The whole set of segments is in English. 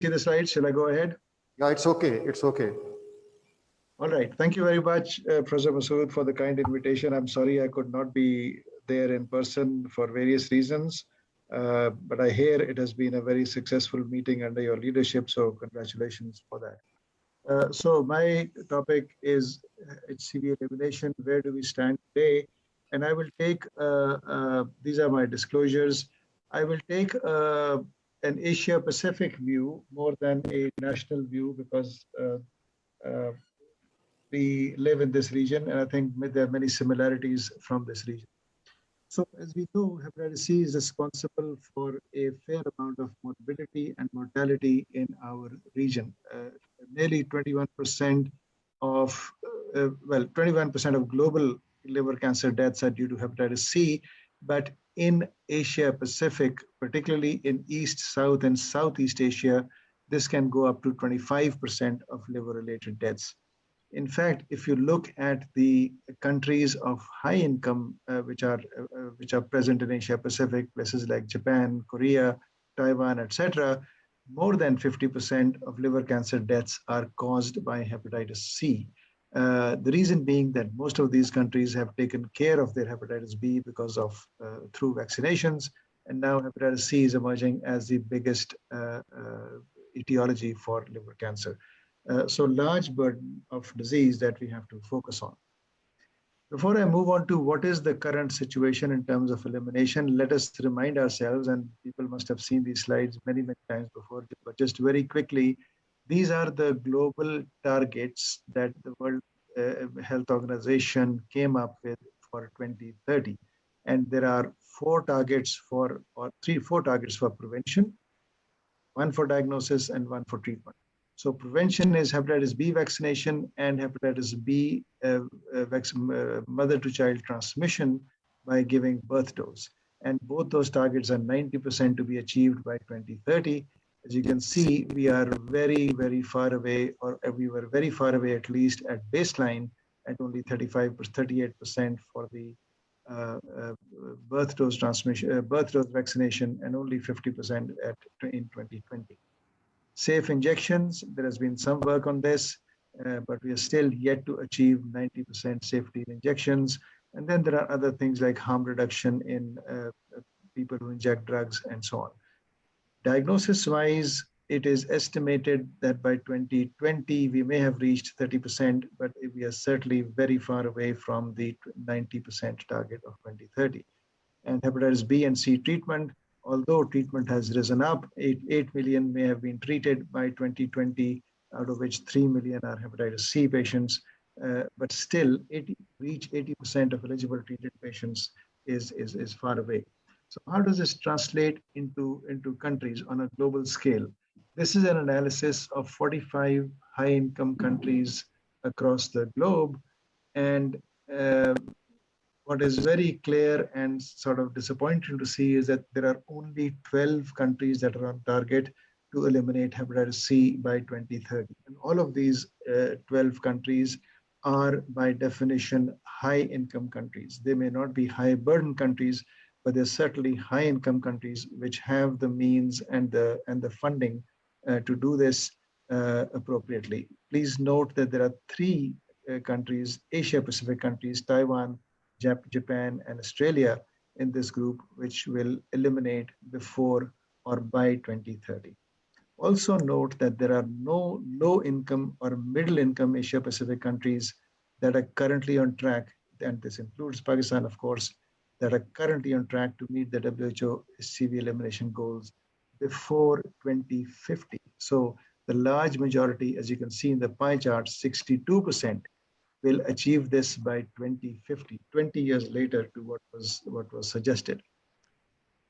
see the slides? Shall I go ahead? Yeah, it's okay. It's okay. All right. Thank you very much, Professor Masood, for the kind invitation. I'm sorry I could not be there in person for various reasons, but I hear it has been a very successful meeting under your leadership, so congratulations for that. So my topic is HCV elimination. Where do we stand today? And I will take, these are my disclosures. I will take an Asia Pacific view more than a national view because uh, we live in this region, and I think there are many similarities from this region. So as we know, hepatitis C is responsible for a fair amount of morbidity and mortality in our region. Nearly 21% of, 21% of global liver cancer deaths are due to hepatitis C, but in Asia Pacific, particularly in East, South, and Southeast Asia, this can go up to 25% of liver-related deaths. In fact, if you look at the countries of high income, which are present in Asia Pacific, places like Japan, Korea, Taiwan, etc., more than 50% of liver cancer deaths are caused by hepatitis C. The reason being that most of these countries have taken care of their hepatitis B because of through vaccinations, and now hepatitis C is emerging as the biggest etiology for liver cancer. So large burden of disease that we have to focus on. Before I move on to what is the current situation in terms of elimination, let us remind ourselves, and people must have seen these slides many, many times before, but just very quickly, these are the global targets that the World Health Organization came up with for 2030. And there are four targets for prevention, one for diagnosis and one for treatment. So prevention is hepatitis B vaccination and hepatitis B mother-to-child transmission by giving birth dose. And both those targets are 90% to be achieved by 2030. As you can see, we are very, very far away, or we were very far away at least at baseline at only 38% for the birth dose transmission, birth dose vaccination, and only 50% in 2020. Safe injections, there has been some work on this, but we are still yet to achieve 90% safety in injections. And then there are other things like harm reduction in people who inject drugs and so on. Diagnosis-wise, it is estimated that by 2020, we may have reached 30%, but we are certainly very far away from the 90% target of 2030. And hepatitis B and C treatment, although treatment has risen up, 8 million may have been treated by 2020, out of which 3 million are hepatitis C patients, but still reach 80% of eligible treated patients is far away. So how does this translate into countries on a global scale? This is an analysis of 45 high-income countries across the globe, and what is very clear and sort of disappointing to see is that there are only 12 countries that are on target to eliminate hepatitis C by 2030. And all of these 12 countries are by definition high-income countries. They may not be high-burden countries, but they're certainly high-income countries which have the means and the funding to do this appropriately. Please note that there are three countries, Asia-Pacific countries, Taiwan, Japan, and Australia in this group, which will eliminate before or by 2030. Also note that there are no low-income or middle-income Asia-Pacific countries that are currently on track, and this includes Pakistan, of course, that are currently on track to meet the WHO HCV elimination goals before 2050. So the large majority, as you can see in the pie chart, 62%, will achieve this by 2050, 20 years later to what was suggested.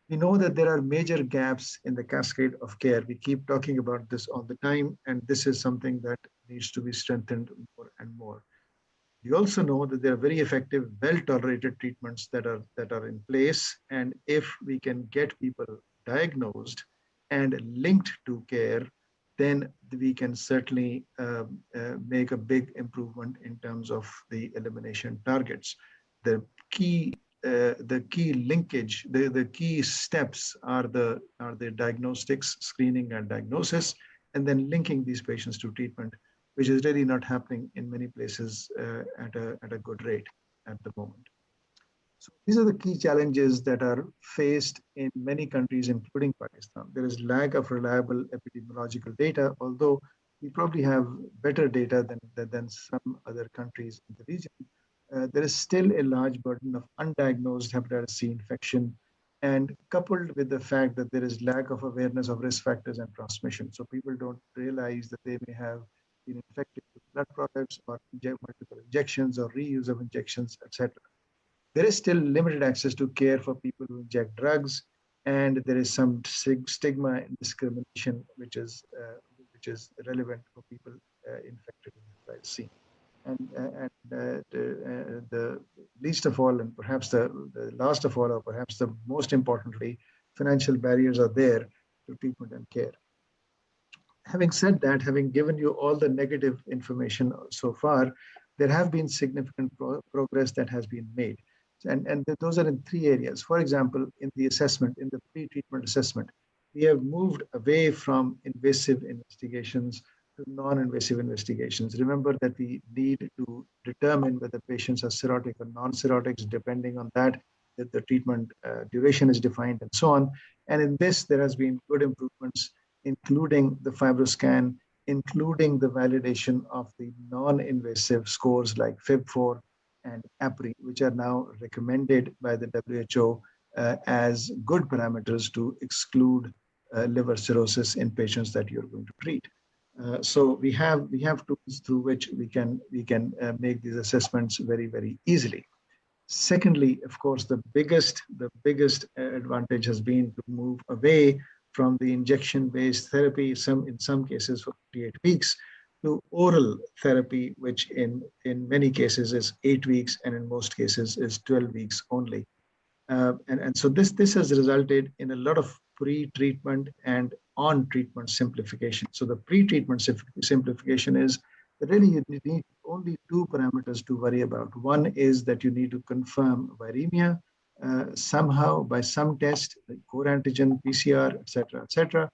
We know that there are major gaps in the cascade of care. We keep talking about this all the time, and this is something that needs to be strengthened more and more. We also know that there are very effective, well-tolerated treatments that are in place, and if we can get people diagnosed and linked to care, then we can certainly make a big improvement in terms of the elimination targets. The key linkage, the key steps are the diagnostics, screening and diagnosis, and then linking these patients to treatment, which is really not happening in many places at a good rate at the moment. So these are the key challenges that are faced in many countries, including Pakistan. There is lack of reliable epidemiological data, although we probably have better data than some other countries in the region. There is still a large burden of undiagnosed hepatitis C infection, and coupled with the fact that there is lack of awareness of risk factors and transmission. So people don't realize that they may have been infected with blood products or multiple injections or reuse of injections, etc. There is still limited access to care for people who inject drugs, and there is some stigma and discrimination which is relevant for people infected with hepatitis C. And the least of all, and perhaps the last of all, or perhaps the most importantly, financial barriers are there to treatment and care. Having said that, having given you all the negative information so far, there have been significant progress that has been made. And those are in three areas. For example, in the assessment, in the pre-treatment assessment, we have moved away from invasive investigations to non-invasive investigations. Remember that we need to determine whether patients are cirrhotic or non-cirrhotics. Depending on that, the treatment duration is defined and so on. And in this, there has been good improvements, including the FibroScan, including the validation of the non-invasive scores like FIB4 and APRI, which are now recommended by the WHO as good parameters to exclude liver cirrhosis in patients that you're going to treat. So we have tools through which we can make these assessments very easily. Secondly, of course, the biggest advantage has been to move away from the injection-based therapy, in some cases for 48 weeks, to oral therapy, which in many cases is 8 weeks, and in most cases is 12 weeks only. And so this has resulted in a lot of pre-treatment and on-treatment simplification. So the pre-treatment simplification is that really you need only two parameters to worry about. One is that you need to confirm viremia somehow by some test, like core antigen, PCR, etc.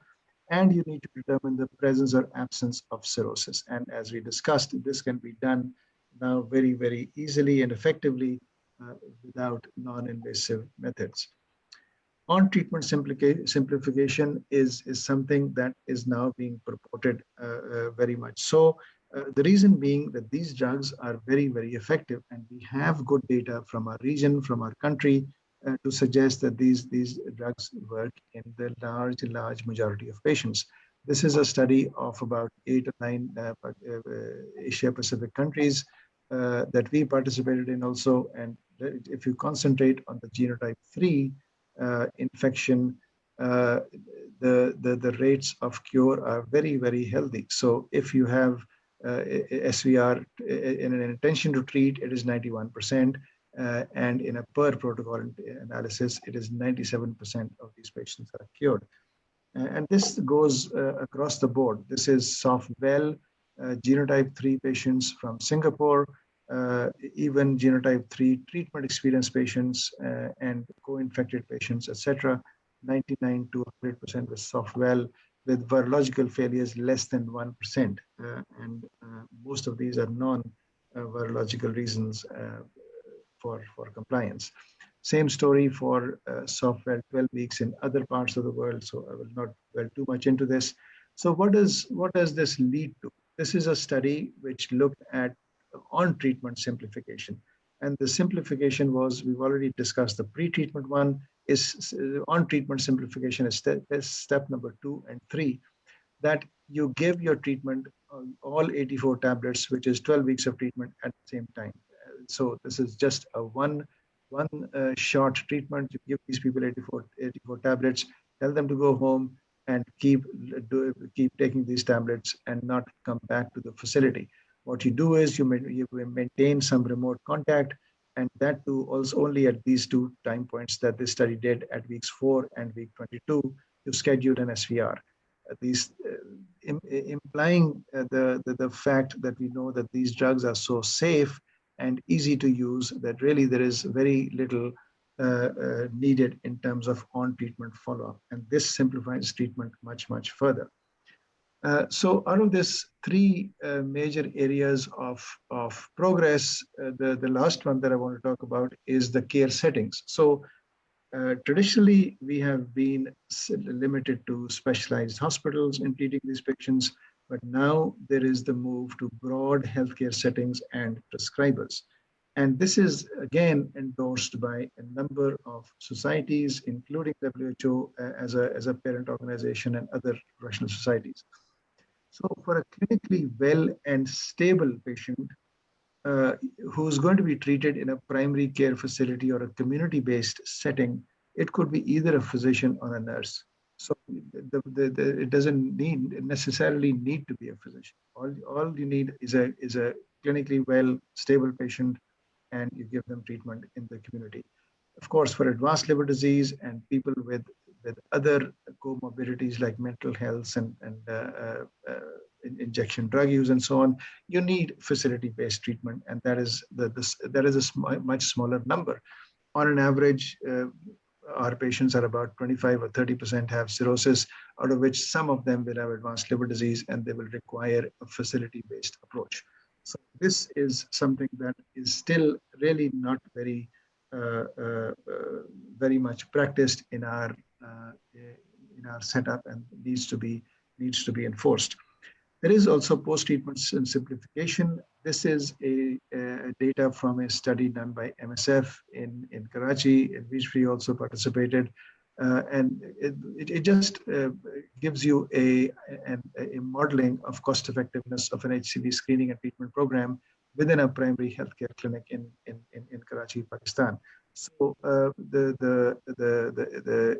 And you need to determine the presence or absence of cirrhosis. And as we discussed, this can be done now very easily and effectively without non-invasive methods. On-treatment simplification is something that is now being purported very much so. The reason being that these drugs are very effective, and we have good data from our region, from our country, to suggest that these drugs work in the large majority of patients. This is a study of about 8 or 9 Asia Pacific countries that we participated in also. And if you concentrate on the genotype 3 infection, the rates of cure are very healthy. So if you have SVR in an intention to treat, it is 91%. And in a per protocol analysis, it is 97% of these patients are cured. And this goes across the board. This is SOFT-WELL, genotype 3 patients from Singapore, even genotype 3 treatment experienced patients and co-infected patients, etc. 99 to 100% with SOFT-WELL, with virological failures less than 1%. And most of these are non-virological reasons for compliance. Same story for SOFT-WELL 12 weeks in other parts of the world, so I will not dwell too much into this. So what does this lead to? This is a study which looked at on-treatment simplification. And the simplification was, we've already discussed the pre-treatment one, is on-treatment simplification is step number 2 and 3, that you give your treatment, all 84 tablets, which is 12 weeks of treatment at the same time. So this is just a one short treatment. You give these people 84 tablets, tell them to go home and keep taking these tablets and not come back to the facility. What you do is you maintain some remote contact, and that too also only at these 2 time points that this study did at weeks 4 and week 22, you schedule an SVR. These implying the fact that we know that these drugs are so safe and easy to use that really there is very little needed in terms of on-treatment follow-up. And this simplifies treatment much further. So out of this three major areas of progress, the last one that I want to talk about is the care settings. So traditionally, we have been limited to specialized hospitals in treating these patients, but now there is the move to broad healthcare settings and prescribers. And this is again endorsed by a number of societies, including WHO as a parent organization and other professional societies. So, for a clinically well and stable patient, uh, who's going to be treated in a primary care facility or a community-based setting, it could be either a physician or a nurse. So it doesn't necessarily need to be a physician. All you need is a clinically well, stable patient, and you give them treatment in the community. Of course, for advanced liver disease and people with other comorbidities like mental health and injection drug use and so on, you need facility-based treatment, and that is a much smaller number. On an average, our patients are about 25 or 30% have cirrhosis, out of which some of them will have advanced liver disease and they will require a facility-based approach. So this is something that is still really not very much practiced in our setup and needs to be enforced. There is also post-treatment simplification. This is a data from a study done by MSF in Karachi, in which we also participated. And it just gives you a modeling of cost effectiveness of an HCV screening and treatment program within a primary healthcare clinic in Karachi, Pakistan. So the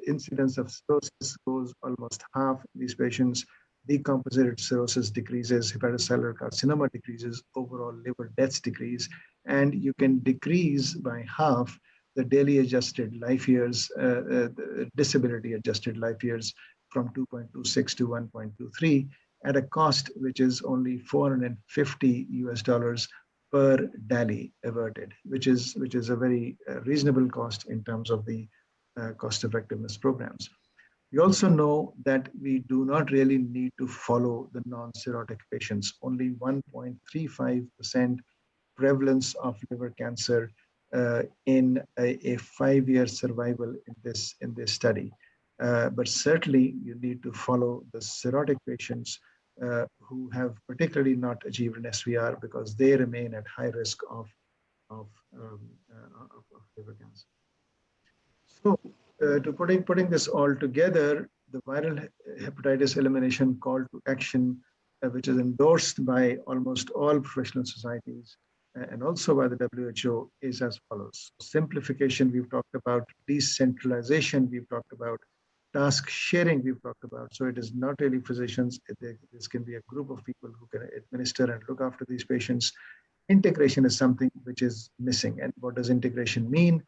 incidence of cirrhosis goes almost half in these patients. Decompensated cirrhosis decreases, hepatocellular carcinoma decreases, overall liver deaths decrease, and you can decrease by half the daily adjusted life years, the disability adjusted life years from 2.26 to 1.23 at a cost which is only 450 US dollars per DALY averted, which is a very reasonable cost in terms of the cost effectiveness programs. We also know that we do not really need to follow the non-cirrhotic patients. Only 1.35% prevalence of liver cancer in a 5-year survival in this study. But certainly you need to follow the cirrhotic patients who have particularly not achieved an SVR because they remain at high risk of, um, of liver cancer. So, to putting this all together, the viral hepatitis elimination call to action, which is endorsed by almost all professional societies and also by the WHO, is as follows. Simplification, we've talked about. Decentralization, we've talked about. Task sharing, we've talked about. So it is not really physicians. This can be a group of people who can administer and look after these patients. Integration is something which is missing. And what does integration mean?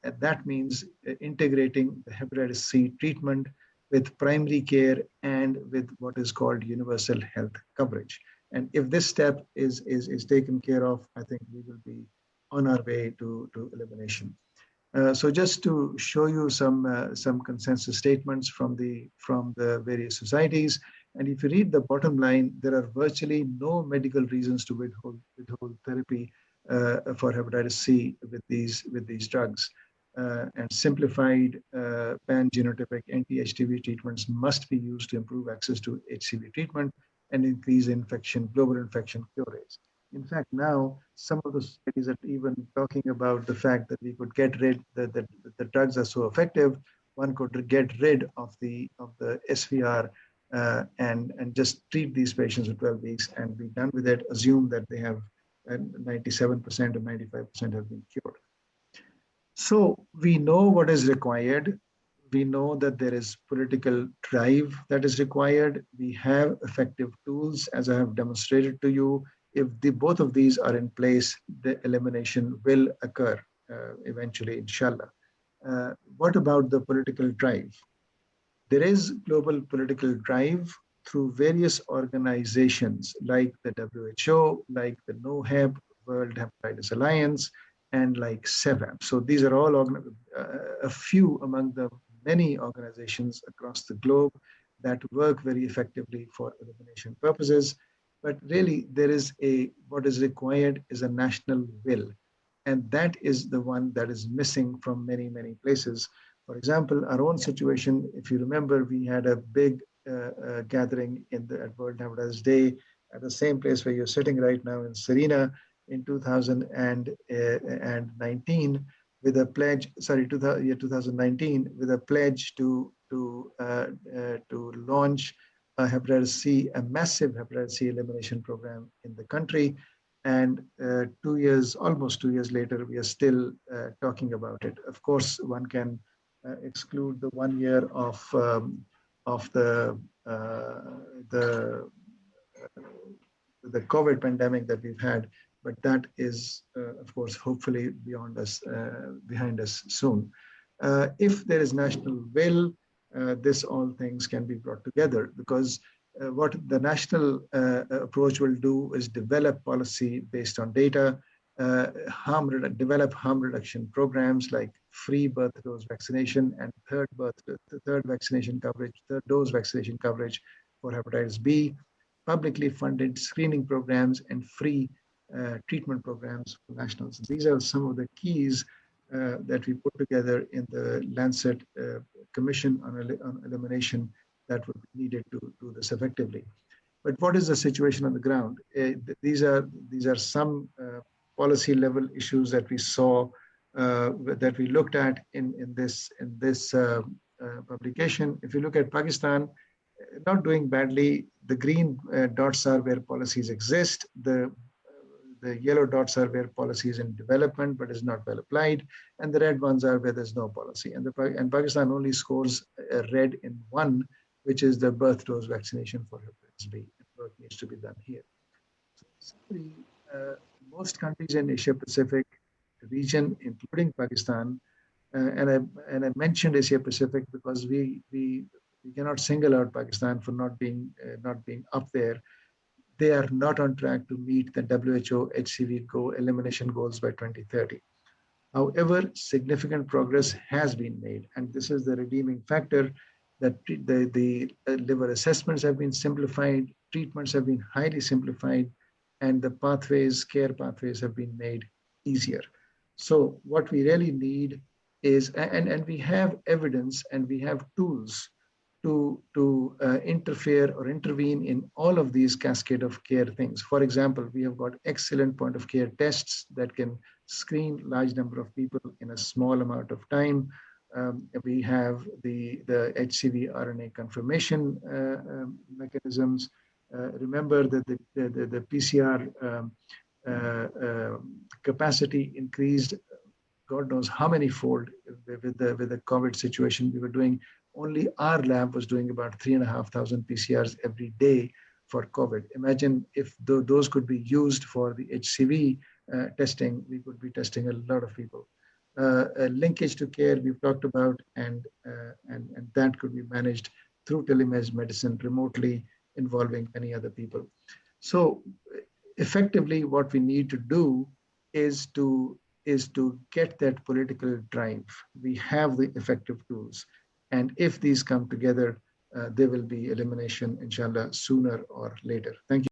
And that means integrating the hepatitis C treatment with primary care and with what is called universal health coverage. And if this step is taken care of, I think we will be on our way to elimination. So just to show you some consensus statements from the various societies, and if you read the bottom line, there are virtually no medical reasons to withhold therapy for hepatitis C with these drugs. And simplified pan-genotypic anti-HTV treatments must be used to improve access to HCV treatment and increase global infection cure rates. In fact, now some of the studies are even talking about the fact that we could get rid, the drugs are so effective, one could get rid of the SVR and just treat these patients for 12 weeks and be done with it, assume that they have 97% or 95% have been cured. So we know what is required. We know that there is political drive that is required. We have effective tools, as I have demonstrated to you. If both of these are in place, the elimination will occur eventually, inshallah. What about the political drive? There is global political drive through various organizations like the WHO, like the NOHEP, World Hepatitis Alliance, and like SEVAP. So these are all a few among the many organizations across the globe that work very effectively for elimination purposes. But really, what is required is a national will. And that is the one that is missing from many, many places. For example, our own situation, if you remember, we had a big gathering at World Hepatitis Day at the same place where you're sitting right now in Serena in 2019 with a pledge, sorry, 2019, with a pledge to launch a massive hepatitis C elimination program in the country. And almost 2 years later, we are still talking about it. Of course, one can exclude the 1 year of the the COVID pandemic that we've had, but that is, of course, hopefully behind us soon. If there is national will, this all things can be brought together, because what the national approach will do is develop policy based on data, develop harm reduction programs like free birth dose vaccination and third dose vaccination coverage for hepatitis B, publicly funded screening programs, and free treatment programs for nationals. These are some of the keys that we put together in the Lancet Commission on Elimination that would be needed to do this effectively. But what is the situation on the ground? These are some policy level issues that we saw, that we looked at in this publication. If you look at Pakistan, not doing badly. The green dots are where policies exist. The yellow dots are where policy is in development but is not well applied, and the red ones are where there's no policy. And Pakistan only scores a red in one, which is the birth dose vaccination for hepatitis B. Work needs to be done here. So most countries in Asia Pacific region, including Pakistan, and I mentioned Asia Pacific because we cannot single out Pakistan for not being up there. They are not on track to meet the WHO HCV elimination goals by 2030. However, significant progress has been made, and this is the redeeming factor, that the liver assessments have been simplified, treatments have been highly simplified, and the care pathways have been made easier. So what we really need is, and we have evidence and we have tools to interfere or intervene in all of these cascade of care things. For example, we have got excellent point of care tests that can screen large number of people in a small amount of time. We have the HCV RNA confirmation mechanisms. Remember that the PCR capacity increased God knows how many fold with the COVID situation. We were doing, only our lab was doing about 3,500 PCRs every day for COVID. Imagine if those could be used for the HCV testing, we could be testing a lot of people. Linkage to care we've talked about, and that could be managed through telemedicine remotely, involving many other people. So effectively what we need to do is to get that political drive. We have the effective tools. And if these come together, there will be elimination, inshallah, sooner or later. Thank you.